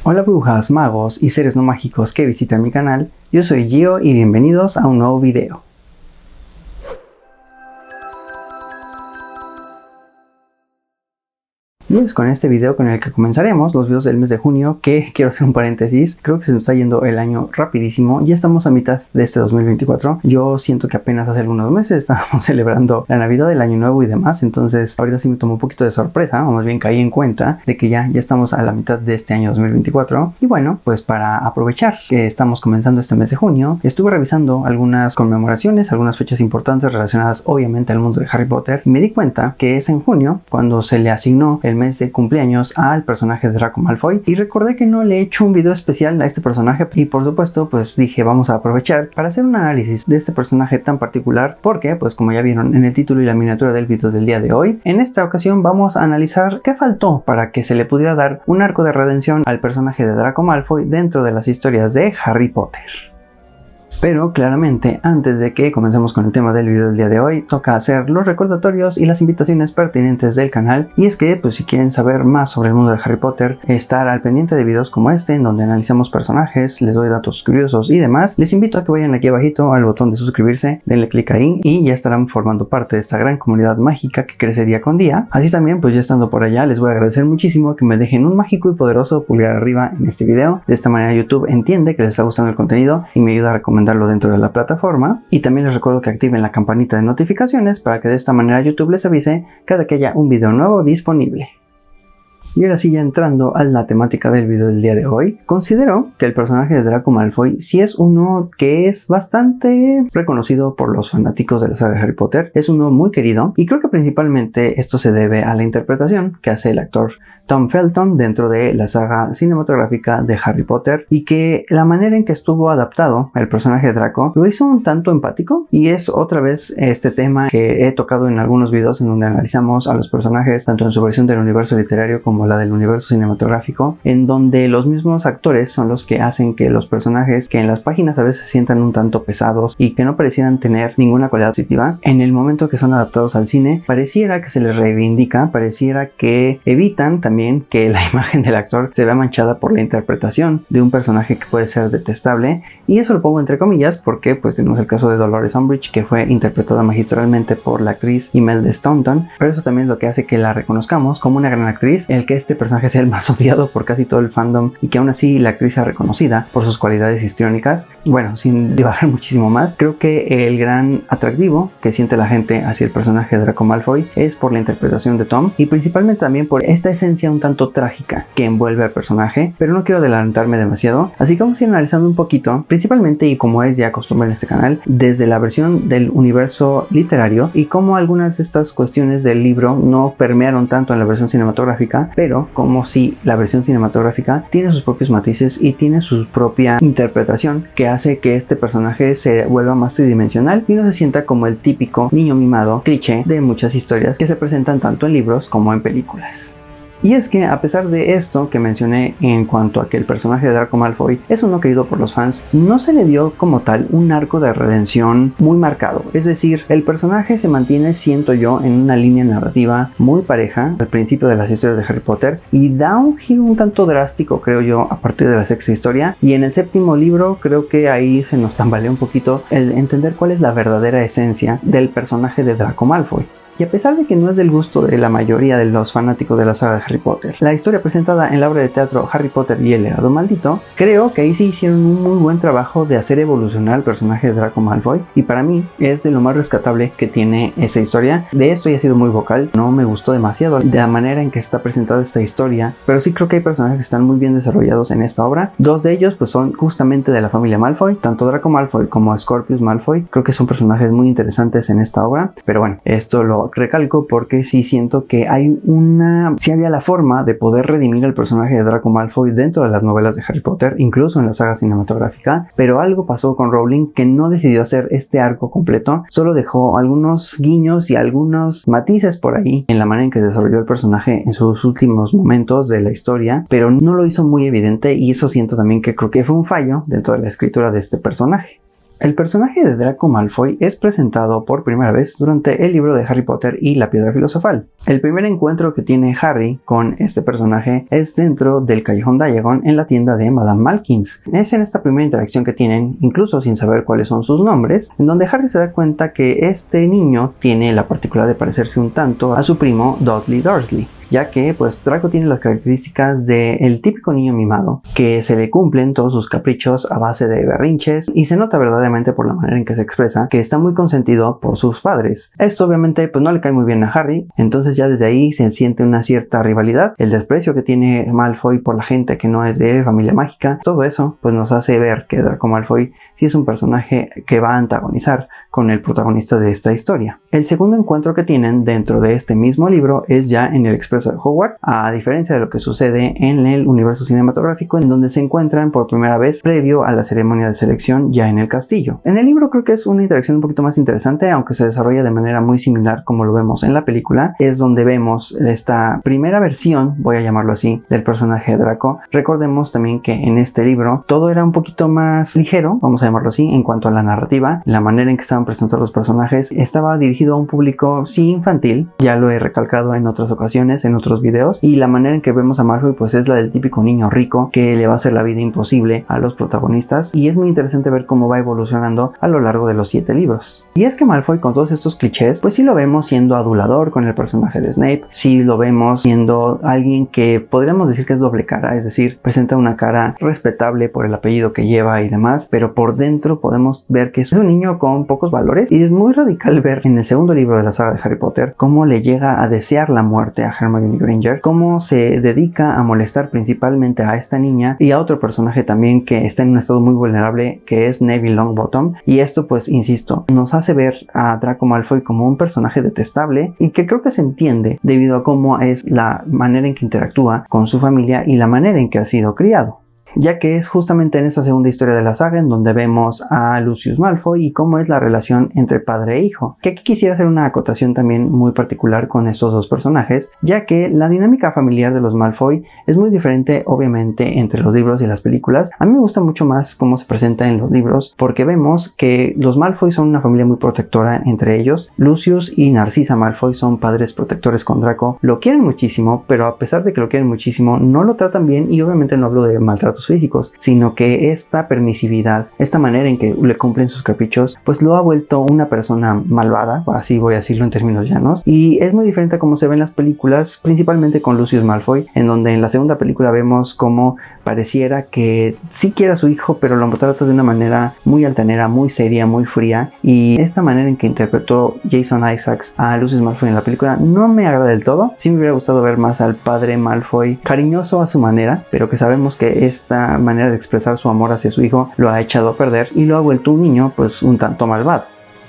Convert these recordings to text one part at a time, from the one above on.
Hola brujas, magos y seres no mágicos que visitan mi canal, yo soy Gio y bienvenidos a un nuevo video. Y es con este video con el que comenzaremos los videos del mes de junio, que quiero hacer un paréntesis, creo que se nos está yendo el año rapidísimo, ya estamos a mitad de este 2024, yo siento que apenas hace algunos meses estábamos celebrando la Navidad, el Año Nuevo y demás, entonces ahorita sí me tomó un poquito de sorpresa, o más bien caí en cuenta de que ya estamos a la mitad de este año 2024, y bueno, pues para aprovechar que estamos comenzando este mes de junio, estuve revisando algunas conmemoraciones, algunas fechas importantes relacionadas obviamente al mundo de Harry Potter, y me di cuenta que es en junio cuando se le asignó el mes de cumpleaños al personaje de Draco Malfoy, y recordé que no le he hecho un video especial a este personaje y por supuesto pues dije vamos a aprovechar para hacer un análisis de este personaje tan particular, porque pues como ya vieron en el título y la miniatura del video del día de hoy, en esta ocasión vamos a analizar qué faltó para que se le pudiera dar un arco de redención al personaje de Draco Malfoy dentro de las historias de Harry Potter. Pero claramente, antes de que comencemos con el tema del video del día de hoy, toca hacer los recordatorios y las invitaciones pertinentes del canal. Y es que, pues si quieren saber más sobre el mundo de Harry Potter, estar al pendiente de videos como este, en donde analizamos personajes, les doy datos curiosos y demás, les invito a que vayan aquí abajito al botón de suscribirse, denle clic ahí y ya estarán formando parte de esta gran comunidad mágica que crece día con día. Así también, pues ya estando por allá, les voy a agradecer muchísimo que me dejen un mágico y poderoso pulgar arriba en este video. De esta manera YouTube entiende que les está gustando el contenido y me ayuda a recomendar dentro de la plataforma, y también les recuerdo que activen la campanita de notificaciones para que de esta manera YouTube les avise cada que haya un video nuevo disponible. Y ahora sí, ya entrando a la temática del video del día de hoy, considero que el personaje de Draco Malfoy sí es uno que es bastante reconocido por los fanáticos de la saga de Harry Potter, es uno muy querido y creo que principalmente esto se debe a la interpretación que hace el actor Tom Felton dentro de la saga cinematográfica de Harry Potter, y que la manera en que estuvo adaptado el personaje de Draco lo hizo un tanto empático, y es otra vez este tema que he tocado en algunos videos en donde analizamos a los personajes tanto en su versión del universo literario como la del universo cinematográfico, en donde los mismos actores son los que hacen que los personajes que en las páginas a veces se sientan un tanto pesados y que no parecieran tener ninguna cualidad positiva, en el momento que son adaptados al cine pareciera que se les reivindica, pareciera que evitan también que la imagen del actor se vea manchada por la interpretación de un personaje que puede ser detestable, y eso lo pongo entre comillas porque pues tenemos el caso de Dolores Umbridge, que fue interpretada magistralmente por la actriz Imelda Staunton, pero eso también es lo que hace que la reconozcamos como una gran actriz, el que este personaje sea el más odiado por casi todo el fandom y que aún así la actriz sea reconocida por sus cualidades histriónicas. Bueno, sin divagar muchísimo más, creo que el gran atractivo que siente la gente hacia el personaje de Draco Malfoy es por la interpretación de Tom, y principalmente también por esta esencia un tanto trágica que envuelve al personaje, pero no quiero adelantarme demasiado, así que vamos a ir analizando un poquito, principalmente y como es ya costumbre en este canal, desde la versión del universo literario y cómo algunas de estas cuestiones del libro no permearon tanto en la versión cinematográfica, pero como si la versión cinematográfica tiene sus propios matices y tiene su propia interpretación que hace que este personaje se vuelva más tridimensional y no se sienta como el típico niño mimado cliché de muchas historias que se presentan tanto en libros como en películas. Y es que a pesar de esto que mencioné en cuanto a que el personaje de Draco Malfoy es uno querido por los fans, no se le dio como tal un arco de redención muy marcado. Es decir, el personaje se mantiene, siento yo, en una línea narrativa muy pareja al principio de las historias de Harry Potter, y da un giro un tanto drástico, creo yo, a partir de la sexta historia, y en el séptimo libro creo que ahí se nos tambalea un poquito el entender cuál es la verdadera esencia del personaje de Draco Malfoy. Y a pesar de que no es del gusto de la mayoría de los fanáticos de la saga de Harry Potter, la historia presentada en la obra de teatro Harry Potter y el legado maldito, creo que ahí sí hicieron un muy buen trabajo de hacer evolucionar al personaje de Draco Malfoy, y para mí es de lo más rescatable que tiene esa historia. De esto ya he sido muy vocal, no me gustó demasiado de la manera en que está presentada esta historia, pero sí creo que hay personajes que están muy bien desarrollados en esta obra. Dos de ellos pues son justamente de la familia Malfoy, tanto Draco Malfoy como Scorpius Malfoy, creo que son personajes muy interesantes en esta obra, pero bueno, esto lo recalco porque sí siento que sí había la forma de poder redimir el personaje de Draco Malfoy dentro de las novelas de Harry Potter, incluso en la saga cinematográfica, pero algo pasó con Rowling que no decidió hacer este arco completo, solo dejó algunos guiños y algunos matices por ahí en la manera en que desarrolló el personaje en sus últimos momentos de la historia, pero no lo hizo muy evidente, y eso siento también que creo que fue un fallo dentro de la escritura de este personaje. El personaje de Draco Malfoy es presentado por primera vez durante el libro de Harry Potter y la Piedra Filosofal. El primer encuentro que tiene Harry con este personaje es dentro del Callejón Diagon en la tienda de Madame Malkins. Es en esta primera interacción que tienen, incluso sin saber cuáles son sus nombres, en donde Harry se da cuenta que este niño tiene la particularidad de parecerse un tanto a su primo Dudley Dursley, ya que pues Draco tiene las características del típico niño mimado, que se le cumplen todos sus caprichos a base de berrinches y se nota verdaderamente por la manera en que se expresa que está muy consentido por sus padres. Esto obviamente pues no le cae muy bien a Harry, entonces ya desde ahí se siente una cierta rivalidad, el desprecio que tiene Malfoy por la gente que no es de familia mágica, todo eso pues nos hace ver que Draco Malfoy sí es un personaje que va a antagonizar con el protagonista de esta historia. El segundo encuentro que tienen dentro de este mismo libro es ya en el Expreso de Hogwarts, a diferencia de lo que sucede en el universo cinematográfico, en donde se encuentran por primera vez previo a la ceremonia de selección ya en el castillo. En el libro creo que es una interacción un poquito más interesante, aunque se desarrolla de manera muy similar como lo vemos en la película. Es donde vemos esta primera versión, voy a llamarlo así, del personaje de Draco. Recordemos también que en este libro todo era un poquito más ligero, vamos a llamarlo así, en cuanto a la narrativa, la manera en que estaban presentados los personajes. Estaba dirigido a un público sí infantil, ya lo he recalcado en otras ocasiones, en otros videos, y la manera en que vemos a Malfoy pues es la del típico niño rico que le va a hacer la vida imposible a los protagonistas, y es muy interesante ver cómo va evolucionando a lo largo de los 7 libros. Y es que Malfoy, con todos estos clichés, pues sí lo vemos siendo adulador con el personaje de Snape, sí lo vemos siendo alguien que podríamos decir que es doble cara, es decir, presenta una cara respetable por el apellido que lleva y demás, pero por dentro podemos ver que es un niño con pocos valores, y es muy radical ver en el segundo libro de la saga de Harry Potter cómo le llega a desear la muerte a Hermione Granger, cómo se dedica a molestar principalmente a esta niña y a otro personaje también que está en un estado muy vulnerable, que es Neville Longbottom, y esto pues insisto, nos hace ver a Draco Malfoy como un personaje detestable, y que creo que se entiende debido a cómo es la manera en que interactúa con su familia y la manera en que ha sido criado, ya que es justamente en esta segunda historia de la saga en donde vemos a Lucius Malfoy y cómo es la relación entre padre e hijo, que aquí quisiera hacer una acotación también muy particular con estos dos personajes, ya que la dinámica familiar de los Malfoy es muy diferente obviamente entre los libros y las películas. A mí me gusta mucho más cómo se presenta en los libros, porque vemos que los Malfoy son una familia muy protectora entre ellos. Lucius y Narcisa Malfoy son padres protectores con Draco, lo quieren muchísimo, pero a pesar de que lo quieren muchísimo, no lo tratan bien, y obviamente no hablo de maltratos físicos, sino que esta permisividad, esta manera en que le cumplen sus caprichos, pues lo ha vuelto una persona malvada, así voy a decirlo en términos llanos, y es muy diferente a como se ve en las películas, principalmente con Lucius Malfoy, en donde en la segunda película vemos cómo pareciera que sí quiere a su hijo, pero lo trata de una manera muy altanera, muy seria, muy fría, y esta manera en que interpretó Jason Isaacs a Lucius Malfoy en la película no me agrada del todo. Sí me hubiera gustado ver más al padre Malfoy cariñoso a su manera, pero que sabemos que esta manera de expresar su amor hacia su hijo lo ha echado a perder y lo ha vuelto un niño pues un tanto malvado.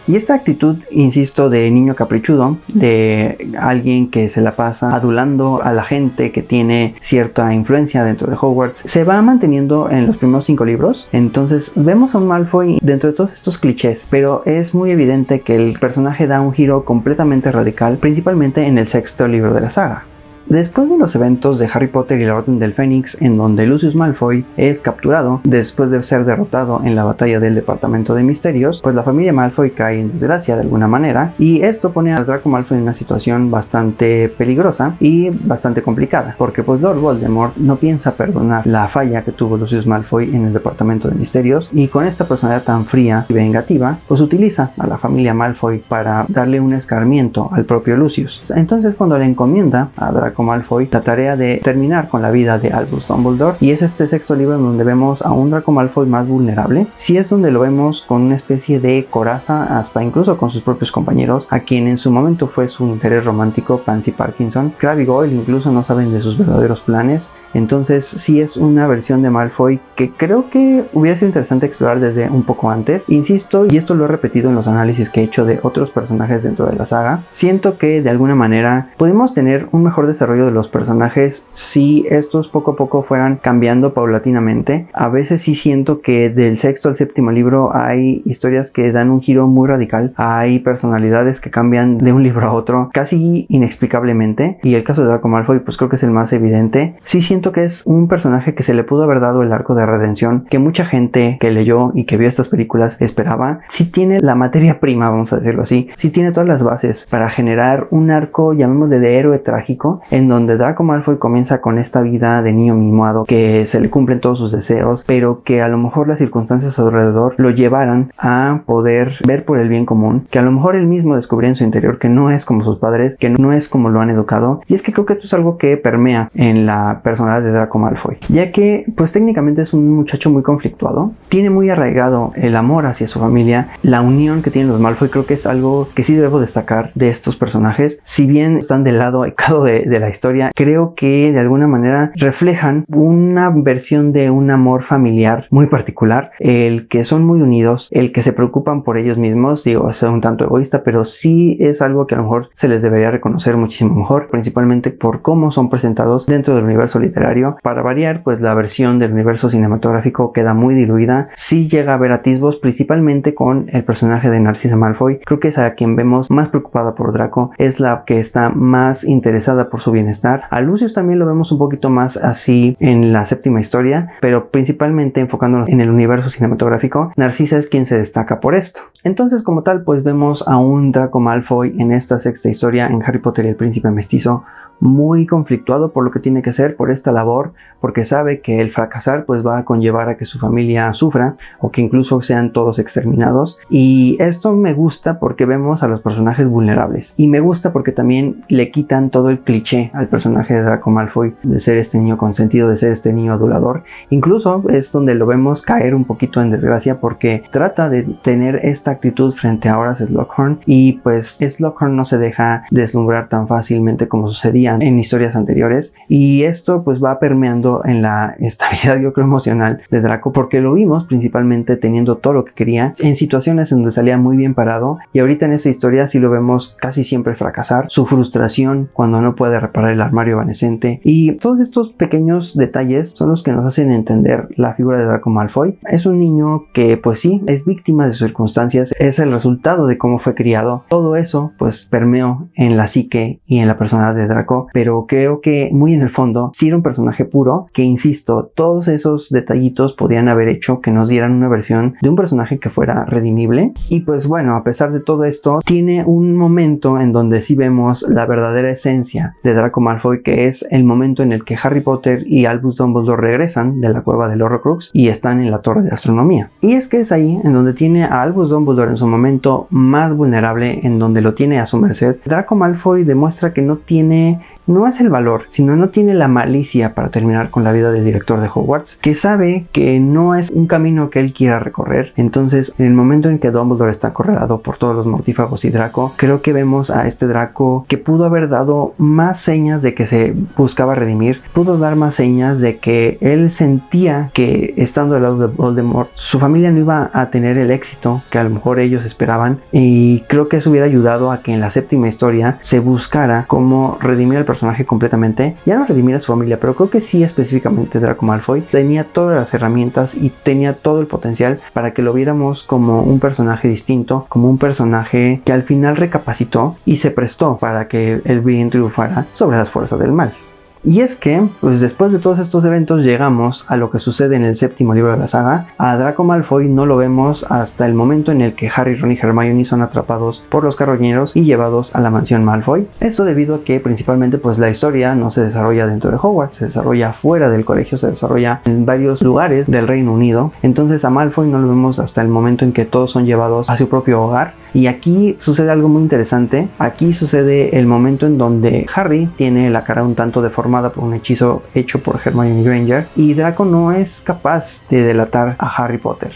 Y esta actitud, insisto, de niño caprichudo, de alguien que se la pasa adulando a la gente que tiene cierta influencia dentro de Hogwarts, se va manteniendo en los primeros 5 libros. Entonces vemos a un Malfoy dentro de todos estos clichés, pero es muy evidente que el personaje da un giro completamente radical, principalmente en el 6º libro de la saga. Después de los eventos de Harry Potter y la Orden del Fénix, en donde Lucius Malfoy es capturado después de ser derrotado en la batalla del Departamento de Misterios, pues la familia Malfoy cae en desgracia de alguna manera, y esto pone a Draco Malfoy en una situación bastante peligrosa y bastante complicada, porque pues Lord Voldemort no piensa perdonar la falla que tuvo Lucius Malfoy en el Departamento de Misterios, y con esta personalidad tan fría y vengativa, pues utiliza a la familia Malfoy para darle un escarmiento al propio Lucius. Entonces cuando le encomienda a Draco Malfoy la tarea de terminar con la vida de Albus Dumbledore, y es este 6º libro en donde vemos a un Draco Malfoy más vulnerable. Sí es donde lo vemos con una especie de coraza, hasta incluso con sus propios compañeros, a quien en su momento fue su interés romántico, Pansy Parkinson. Crabbe y Goyle incluso no saben de sus verdaderos planes. Entonces sí es una versión de Malfoy que creo que hubiera sido interesante explorar desde un poco antes. Insisto, y esto lo he repetido en los análisis que he hecho de otros personajes dentro de la saga, siento que de alguna manera podemos tener un mejor desarrollo de los personajes si estos poco a poco fueran cambiando paulatinamente. A veces sí siento que del 6º al 7º libro hay historias que dan un giro muy radical, hay personalidades que cambian de un libro a otro casi inexplicablemente, y el caso de Draco Malfoy pues creo que es el más evidente. Sí siento siento que es un personaje que se le pudo haber dado el arco de redención que mucha gente que leyó y que vio estas películas esperaba. Sí tiene la materia prima, vamos a decirlo así, sí tiene todas las bases para generar un arco, llamémosle, de héroe trágico, en donde Draco Malfoy comienza con esta vida de niño mimado, que se le cumplen todos sus deseos, pero que a lo mejor las circunstancias alrededor lo llevaran a poder ver por el bien común, que a lo mejor él mismo descubría en su interior que no es como sus padres, que no es como lo han educado. Y es que creo que esto es algo que permea en la personalidad de Draco Malfoy, ya que pues técnicamente es un muchacho muy conflictuado, tiene muy arraigado el amor hacia su familia, la unión que tienen los Malfoy. Creo que es algo que sí debo destacar de estos personajes. Si bien están del lado equivocado de la historia, creo que de alguna manera reflejan una versión de un amor familiar muy particular, el que son muy unidos, el que se preocupan por ellos mismos. Digo, es un tanto egoísta, pero sí es algo que a lo mejor se les debería reconocer muchísimo mejor, principalmente por cómo son presentados dentro del universo literario. Para variar, pues la versión del universo cinematográfico queda muy diluida, sí llega a haber atisbos, principalmente con el personaje de Narcissa Malfoy. Creo que es a quien vemos más preocupada por Draco, es la que está más interesada por su bienestar. A Lucius también lo vemos un poquito más así en la séptima historia, pero principalmente enfocándonos en el universo cinematográfico, Narcissa es quien se destaca por esto. Entonces, como tal, pues vemos a un Draco Malfoy en esta sexta historia, en Harry Potter y el Príncipe Mestizo, muy conflictuado por lo que tiene que hacer, por esta labor, porque sabe que el fracasar pues va a conllevar a que su familia sufra o que incluso sean todos exterminados. Y esto me gusta porque vemos a los personajes vulnerables, y me gusta porque también le quitan todo el cliché al personaje de Draco Malfoy de ser este niño consentido, de ser este niño adulador. Incluso es donde lo vemos caer un poquito en desgracia, porque trata de tener esta actitud frente a Horace Slughorn, y pues Slughorn no se deja deslumbrar tan fácilmente como sucedía en historias anteriores, y esto pues va permeando en la estabilidad, yo creo, emocional de Draco, porque lo vimos principalmente teniendo todo lo que quería en situaciones en donde salía muy bien parado, y ahorita en esta historia sí lo vemos casi siempre fracasar, su frustración cuando no puede reparar el armario evanescente, y todos estos pequeños detalles son los que nos hacen entender la figura de Draco Malfoy. Es un niño que pues sí, es víctima de sus circunstancias, es el resultado de cómo fue criado. Todo eso pues permeó en la psique y en la personalidad de Draco, pero creo que muy en el fondo sí era un personaje puro, que insisto, todos esos detallitos podían haber hecho que nos dieran una versión de un personaje que fuera redimible. Y pues bueno, a pesar de todo esto, tiene un momento en donde sí vemos la verdadera esencia de Draco Malfoy, que es el momento en el que Harry Potter y Albus Dumbledore regresan de la cueva del Horrocrux y están en la Torre de Astronomía. Y es que es ahí en donde tiene a Albus Dumbledore en su momento más vulnerable, en donde lo tiene a su merced. Draco Malfoy demuestra que no es el valor, sino no tiene la malicia para terminar con la vida del director de Hogwarts, que sabe que no es un camino que él quiera recorrer. Entonces, en el momento en que Dumbledore está acorralado por todos los mortífagos y Draco, creo que vemos a este Draco que pudo haber dado más señas de que se buscaba redimir, pudo dar más señas de que él sentía que estando al lado de Voldemort, su familia no iba a tener el éxito que a lo mejor ellos esperaban, y creo que eso hubiera ayudado a que en la séptima historia se buscara cómo redimir al personaje completamente. Ya no redimir a su familia, pero creo que sí, específicamente Draco Malfoy tenía todas las herramientas y tenía todo el potencial para que lo viéramos como un personaje distinto, como un personaje que al final recapacitó y se prestó para que el bien triunfara sobre las fuerzas del mal. Y es que, pues después de todos estos eventos llegamos a lo que sucede en el séptimo libro de la saga. A Draco Malfoy no lo vemos hasta el momento en el que Harry, Ron y Hermione son atrapados por los carroñeros y llevados a la mansión Malfoy. Esto debido a que principalmente pues la historia no se desarrolla dentro de Hogwarts, se desarrolla fuera del colegio, se desarrolla en varios lugares del Reino Unido. Entonces a Malfoy no lo vemos hasta el momento en que todos son llevados a su propio hogar. Y aquí sucede algo muy interesante. Aquí sucede el momento en donde Harry tiene la cara un tanto deformada por un hechizo hecho por Hermione Granger, y Draco no es capaz de delatar a Harry Potter.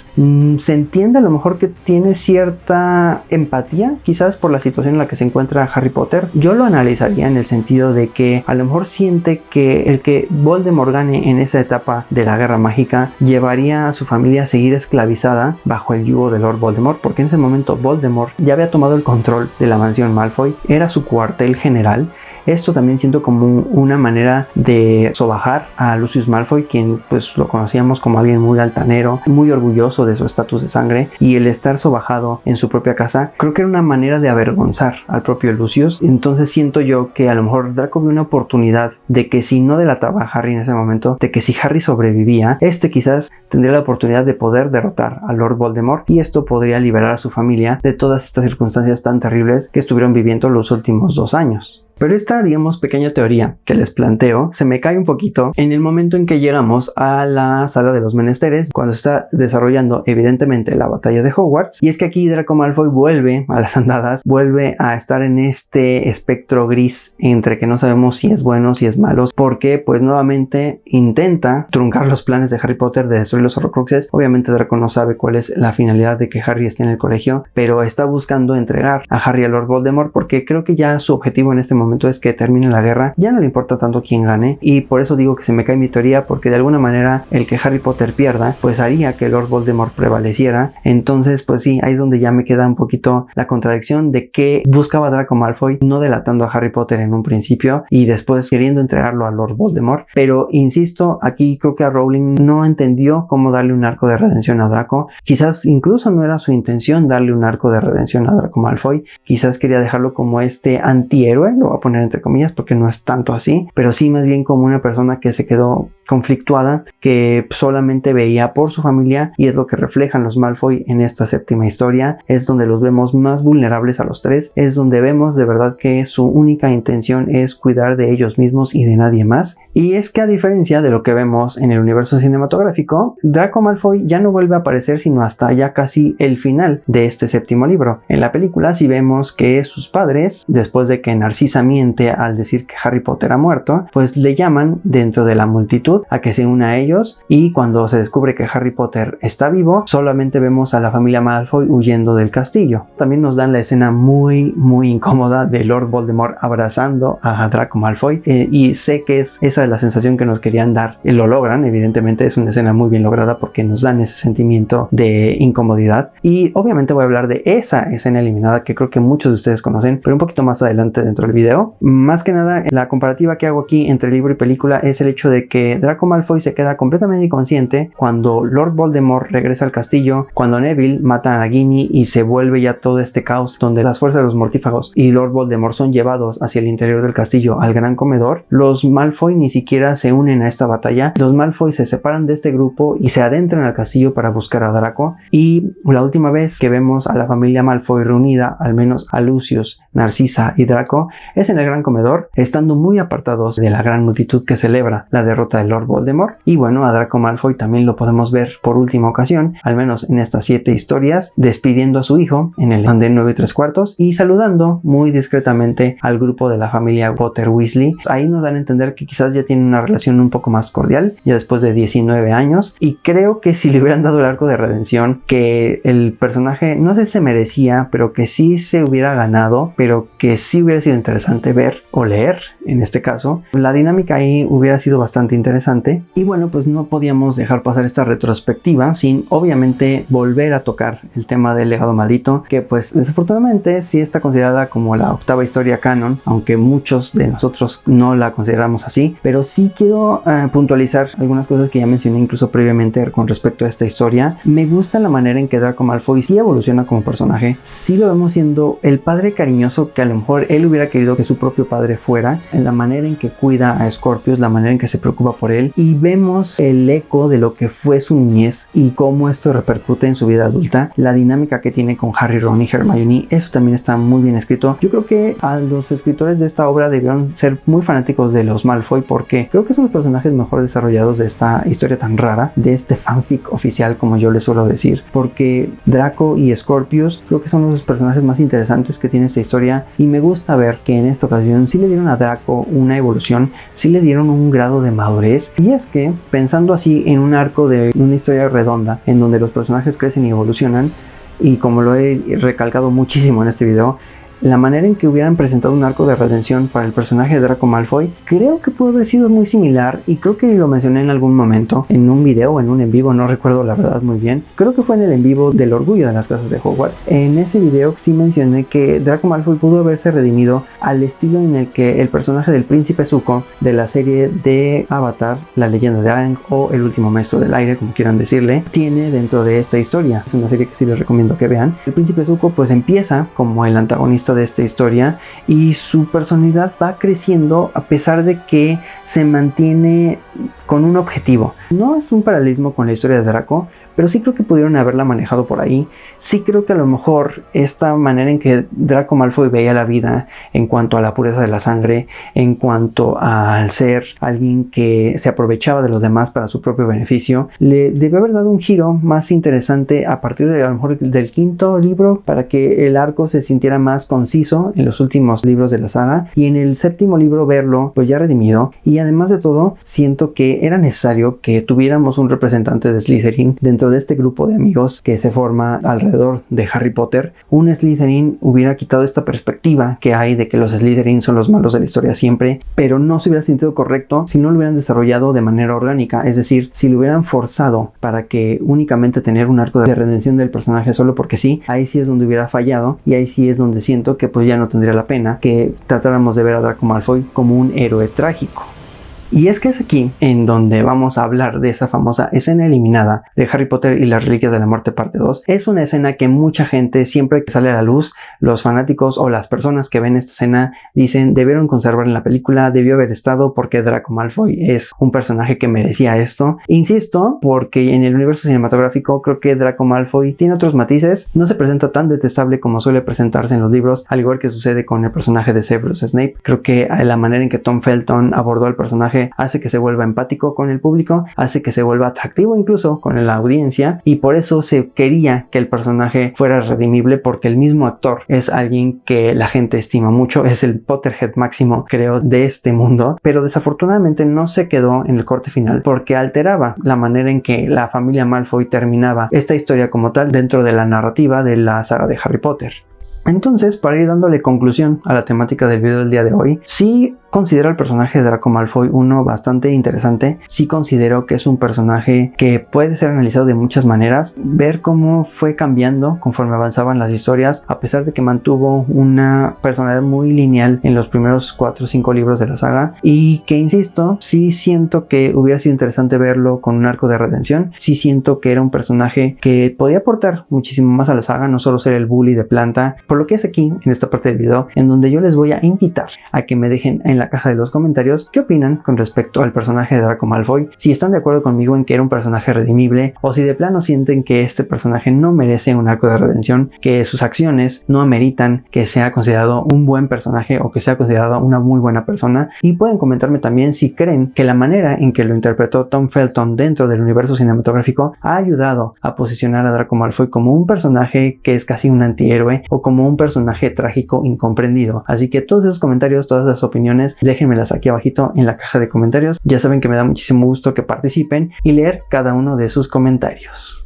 Se entiende a lo mejor que tiene cierta empatía quizás por la situación en la que se encuentra Harry Potter. Yo lo analizaría en el sentido de que a lo mejor siente que el que Voldemort gane en esa etapa de la guerra mágica llevaría a su familia a seguir esclavizada bajo el yugo de Lord Voldemort, porque en ese momento Voldemort ya había tomado el control de la mansión Malfoy, era su cuartel general. Esto también siento como una manera de sobajar a Lucius Malfoy, quien pues lo conocíamos como alguien muy altanero, muy orgulloso de su estatus de sangre, y el estar sobajado en su propia casa, creo que era una manera de avergonzar al propio Lucius. Entonces siento yo que a lo mejor Draco vio una oportunidad de que si no delataba a Harry en ese momento, de que si Harry sobrevivía, quizás tendría la oportunidad de poder derrotar a Lord Voldemort, y esto podría liberar a su familia de todas estas circunstancias tan terribles que estuvieron viviendo los últimos 2 años. Pero esta, digamos, pequeña teoría que les planteo se me cae un poquito en el momento en que llegamos a la sala de los menesteres, cuando está desarrollando evidentemente la batalla de Hogwarts. Y es que aquí Draco Malfoy vuelve a las andadas, vuelve a estar en este espectro gris entre que no sabemos si es bueno, si es malo, porque pues nuevamente intenta truncar los planes de Harry Potter de destruir los Horcruxes. Obviamente Draco no sabe cuál es la finalidad de que Harry esté en el colegio, pero está buscando entregar a Harry a Lord Voldemort, porque creo que ya su objetivo en este momento es que termine la guerra, ya no le importa tanto quién gane, y por eso digo que se me cae mi teoría, porque de alguna manera el que Harry Potter pierda pues haría que Lord Voldemort prevaleciera. Entonces pues sí, ahí es donde ya me queda un poquito la contradicción de que buscaba Draco Malfoy, no delatando a Harry Potter en un principio y después queriendo entregarlo a Lord Voldemort. Pero insisto, aquí creo que a Rowling no entendió cómo darle un arco de redención a Draco. Quizás incluso no era su intención darle un arco de redención a Draco Malfoy, quizás quería dejarlo como este antihéroe, lo voy a poner entre comillas porque no es tanto así, pero sí más bien como una persona que se quedó conflictuada, que solamente veía por su familia, y es lo que reflejan los Malfoy en esta séptima historia. Es donde los vemos más vulnerables a los tres, es donde vemos de verdad que su única intención es cuidar de ellos mismos y de nadie más. Y es que a diferencia de lo que vemos en el universo cinematográfico, Draco Malfoy ya no vuelve a aparecer sino hasta ya casi el final de este séptimo libro. En la película sí vemos que sus padres, después de que Narcisa miente al decir que Harry Potter ha muerto, pues le llaman dentro de la multitud a que se una a ellos, y cuando se descubre que Harry Potter está vivo, solamente vemos a la familia Malfoy huyendo del castillo. También nos dan la escena muy incómoda de Lord Voldemort abrazando a Draco Malfoy, y sé que esa es la sensación que nos querían dar, y lo logran. Evidentemente es una escena muy bien lograda porque nos dan ese sentimiento de incomodidad, y obviamente voy a hablar de esa escena eliminada que creo que muchos de ustedes conocen, pero un poquito más adelante dentro del video. Más que nada, la comparativa que hago aquí entre libro y película es el hecho de que Draco Malfoy se queda completamente inconsciente cuando Lord Voldemort regresa al castillo, cuando Neville mata a Nagini y se vuelve ya todo este caos donde las fuerzas de los mortífagos y Lord Voldemort son llevados hacia el interior del castillo al gran comedor. Los Malfoy ni siquiera se unen a esta batalla, los Malfoy se separan de este grupo y se adentran al castillo para buscar a Draco. Y la última vez que vemos a la familia Malfoy reunida, al menos a Lucius, Narcisa y Draco, es en el gran comedor, estando muy apartados de la gran multitud que celebra la derrota de Lord Voldemort. Y bueno, a Draco Malfoy también lo podemos ver por última ocasión, al menos en estas 7 historias, despidiendo a su hijo en el andén 9 3/4 y saludando muy discretamente al grupo de la familia Potter Weasley. Ahí nos dan a entender que quizás ya tienen una relación un poco más cordial, ya después de 19 años, y creo que si le hubieran dado el arco de redención que el personaje, no sé si se merecía, pero que sí se hubiera ganado, pero que sí hubiera sido interesante ver o leer, en este caso, la dinámica ahí hubiera sido bastante interesante. Y bueno, pues no podíamos dejar pasar esta retrospectiva sin obviamente volver a tocar el tema del legado maldito, que pues desafortunadamente sí está considerada como la 8ª historia canon, aunque muchos de nosotros no la consideramos así. Pero sí quiero puntualizar algunas cosas que ya mencioné incluso previamente con respecto a esta historia. Me gusta la manera en que Draco Malfoy sí evoluciona como personaje, sí lo vemos siendo el padre cariñoso que a lo mejor él hubiera querido que su propio padre fuera, en la manera en que cuida a Scorpius, la manera en que se preocupa por él, y vemos el eco de lo que fue su niñez y cómo esto repercute en su vida adulta. La dinámica que tiene con Harry, Ron y Hermione, eso también está muy bien escrito. Yo creo que a los escritores de esta obra debieron ser muy fanáticos de los Malfoy, porque creo que son los personajes mejor desarrollados de esta historia tan rara, de este fanfic oficial, como yo les suelo decir, porque Draco y Scorpius creo que son los personajes más interesantes que tiene esta historia, y me gusta ver que en esta ocasión sí le dieron a Draco una evolución, sí le dieron un grado de madurez. Y es que pensando así en un arco de una historia redonda en donde los personajes crecen y evolucionan, y como lo he recalcado muchísimo en este video, la manera en que hubieran presentado un arco de redención para el personaje de Draco Malfoy, creo que pudo haber sido muy similar, y creo que lo mencioné en algún momento, en un video o en un en vivo, no recuerdo la verdad muy bien. Creo que fue en el en vivo del orgullo de las casas de Hogwarts. En ese video sí mencioné que Draco Malfoy pudo haberse redimido al estilo en el que el personaje del Príncipe Zuko de la serie de Avatar, La Leyenda de Aang, o El Último Maestro del Aire, como quieran decirle, tiene dentro de esta historia. Es una serie que sí les recomiendo que vean. El Príncipe Zuko pues empieza como el antagonista de esta historia, y su personalidad va creciendo a pesar de que se mantiene con un objetivo. No es un paralelismo con la historia de Draco, pero sí creo que pudieron haberla manejado por ahí. Sí creo que a lo mejor esta manera en que Draco Malfoy veía la vida, en cuanto a la pureza de la sangre, en cuanto al ser alguien que se aprovechaba de los demás para su propio beneficio, le debió haber dado un giro más interesante a partir de a lo mejor del quinto libro, para que el arco se sintiera más conciso en los últimos libros de la saga, y en el séptimo libro verlo pues ya redimido. Y además de todo, siento que era necesario que tuviéramos un representante de Slytherin dentro de este grupo de amigos que se forma alrededor de Harry Potter. Un Slytherin hubiera quitado esta perspectiva que hay de que los Slytherin son los malos de la historia siempre, pero no se hubiera sentido correcto si no lo hubieran desarrollado de manera orgánica, es decir, si lo hubieran forzado para que únicamente tener un arco de redención del personaje solo porque sí. Ahí sí es donde hubiera fallado, y ahí sí es donde siento que pues ya no tendría la pena que tratáramos de ver a Draco Malfoy como un héroe trágico. Y es que es aquí en donde vamos a hablar de esa famosa escena eliminada de Harry Potter y las Reliquias de la Muerte parte 2. Es una escena que mucha gente, siempre que sale a la luz, los fanáticos o las personas que ven esta escena dicen debieron conservar en la película, debió haber estado porque Draco Malfoy es un personaje que merecía esto. Insisto, porque en el universo cinematográfico creo que Draco Malfoy tiene otros matices, no se presenta tan detestable como suele presentarse en los libros, al igual que sucede con el personaje de Severus Snape. Creo que la manera en que Tom Felton abordó al personaje hace que se vuelva empático con el público, hace que se vuelva atractivo incluso con la audiencia, y por eso se quería que el personaje fuera redimible, porque el mismo actor es alguien que la gente estima mucho, es el Potterhead máximo, creo, de este mundo, pero desafortunadamente no se quedó en el corte final porque alteraba la manera en que la familia Malfoy terminaba esta historia como tal dentro de la narrativa de la saga de Harry Potter. Entonces, para ir dándole conclusión a la temática del video del día de hoy, sí considero al personaje de Draco Malfoy uno bastante interesante. Sí considero que es un personaje que puede ser analizado de muchas maneras, ver cómo fue cambiando conforme avanzaban las historias, a pesar de que mantuvo una personalidad muy lineal en los primeros 4 o 5 libros de la saga, y que, insisto, sí siento que hubiera sido interesante verlo con un arco de redención. Sí siento que era un personaje que podía aportar muchísimo más a la saga, no solo ser el bully de planta, por lo que es aquí en esta parte del video, en donde yo les voy a invitar a que me dejen en la caja de los comentarios qué opinan con respecto al personaje de Draco Malfoy, si están de acuerdo conmigo en que era un personaje redimible, o si de plano sienten que este personaje no merece un arco de redención, que sus acciones no ameritan que sea considerado un buen personaje o que sea considerado una muy buena persona. Y pueden comentarme también si creen que la manera en que lo interpretó Tom Felton dentro del universo cinematográfico ha ayudado a posicionar a Draco Malfoy como un personaje que es casi un antihéroe, o como un personaje trágico incomprendido. Así que todos esos comentarios, todas esas opiniones, déjenmelas aquí abajito en la caja de comentarios. Ya saben que me da muchísimo gusto que participen y leer cada uno de sus comentarios.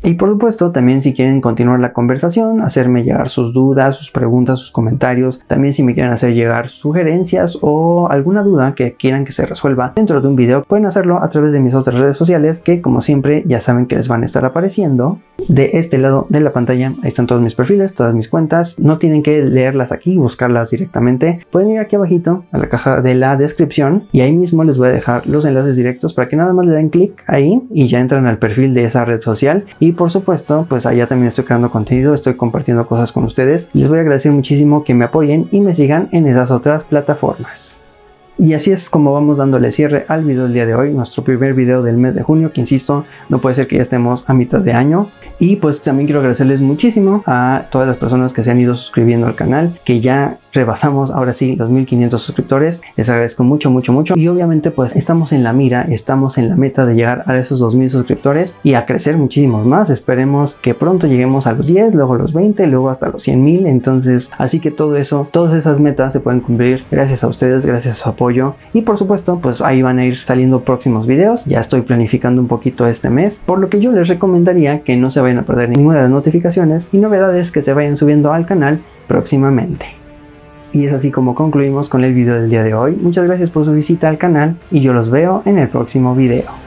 Y por supuesto, también si quieren continuar la conversación, hacerme llegar sus dudas, sus preguntas, sus comentarios, también si me quieren hacer llegar sugerencias o alguna duda que quieran que se resuelva dentro de un video, pueden hacerlo a través de mis otras redes sociales, que como siempre ya saben que les van a estar apareciendo de este lado de la pantalla. Ahí están todos mis perfiles, todas mis cuentas, no tienen que leerlas aquí, buscarlas directamente, pueden ir aquí abajito a la caja de la descripción y ahí mismo les voy a dejar los enlaces directos para que nada más le den clic ahí y ya entran al perfil de esa red social. Y por supuesto, pues allá también estoy creando contenido, estoy compartiendo cosas con ustedes. Les voy a agradecer muchísimo que me apoyen y me sigan en esas otras plataformas. Y así es como vamos dándole cierre al video del día de hoy, nuestro primer video del mes de junio, que insisto, no puede ser que ya estemos a mitad de año. Y pues también quiero agradecerles muchísimo a todas las personas que se han ido suscribiendo al canal, que ya rebasamos ahora sí los 1500 suscriptores. Les agradezco mucho, mucho, mucho. Y obviamente pues estamos en la mira, estamos en la meta de llegar a esos 2000 suscriptores y a crecer muchísimos más. Esperemos que pronto lleguemos a los 10, luego a los 20, luego hasta los 100,000. Entonces, así que todo eso, todas esas metas se pueden cumplir gracias a ustedes, gracias a su apoyo. Y por supuesto, pues ahí van a ir saliendo próximos videos. Ya estoy planificando un poquito este mes, por lo que yo les recomendaría que no se vayan a perder ninguna de las notificaciones y novedades que se vayan subiendo al canal próximamente. Y es así como concluimos con el video del día de hoy. Muchas gracias por su visita al canal y yo los veo en el próximo video.